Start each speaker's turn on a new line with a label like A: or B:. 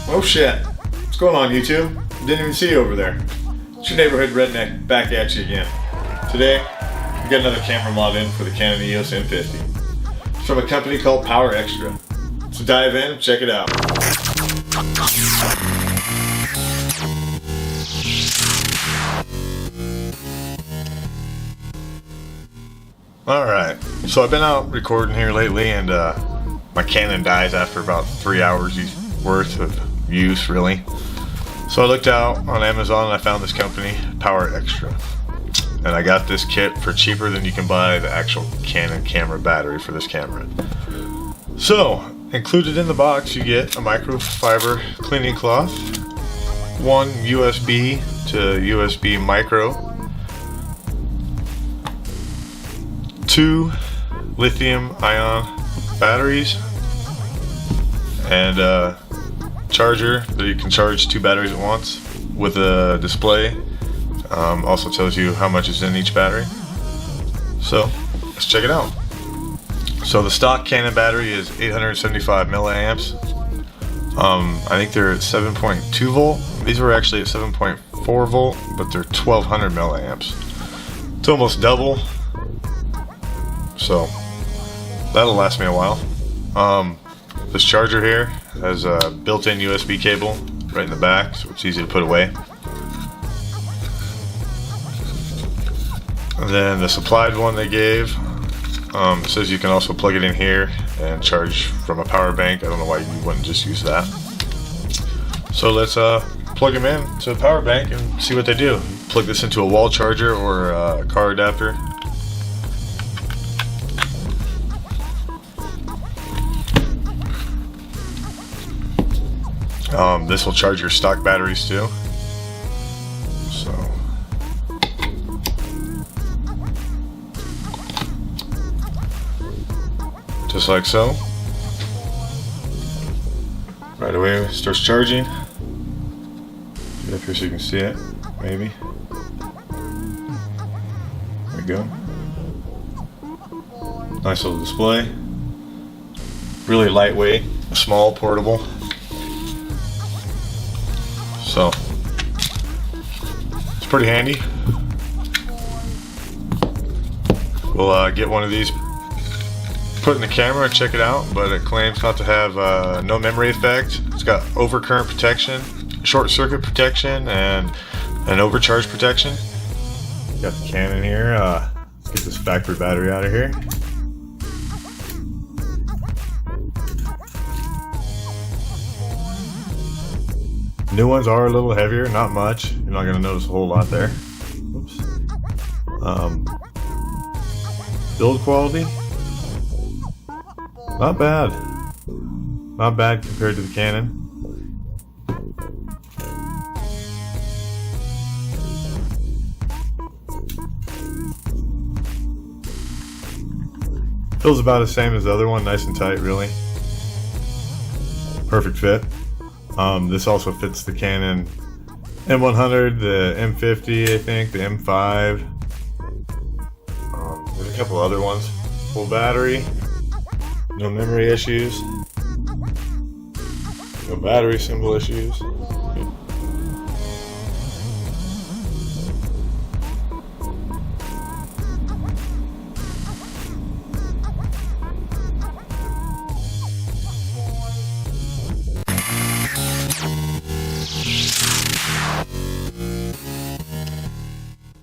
A: Oh shit. What's going on, YouTube? Didn't even see you over there. It's your neighborhood redneck back at you again. Today, we got another camera mod in for the Canon EOS M-50. It's from a company called Power Extra. So dive in, check it out. Alright, so I've been out recording here lately and my Canon dies after about 3 hours worth of use, really. So I looked out on Amazon and I found this company, Power Extra. And I got this kit for cheaper than you can buy the actual Canon camera battery for this camera. So, included in the box you get a microfiber cleaning cloth, one USB to USB micro, 2 lithium-ion batteries, and a charger that you can charge 2 batteries at once with a display. Also tells you how much is in each battery. So let's check it out. So the stock Canon battery is 875 milliamps. I think they're at 7.2 volt. These were actually at 7.4 volt, but they're 1200 milliamps. It's almost double. So that'll last me a while. This charger here has a built-in USB cable right in the back, so it's easy to put away. And then the supplied one they gave says you can also plug it in here and charge from a power bank. I don't know why you wouldn't just use that. So let's plug them in to a power bank and see what they do. Plug this into a wall charger or a car adapter. This will charge your stock batteries too. So just like so. Right away it starts charging. Get up here so you can see it, maybe. There we go. Nice little display. Really lightweight, small, portable. So it's pretty handy. We'll get one of these put in the camera and check it out, but it claims not to have no memory effect. It's got overcurrent protection, short circuit protection, and an overcharge protection. Got the Canon here. Let's get this factory battery out of here. New ones are a little heavier, not much. You're not going to notice a whole lot there. Oops. Build quality, not bad. Not bad compared to the Canon. Feels about the same as the other one, nice and tight, really. Perfect fit. This also fits the Canon M100, the M50, I think, the M5. There's a couple other ones. Full battery, no memory issues, no battery symbol issues.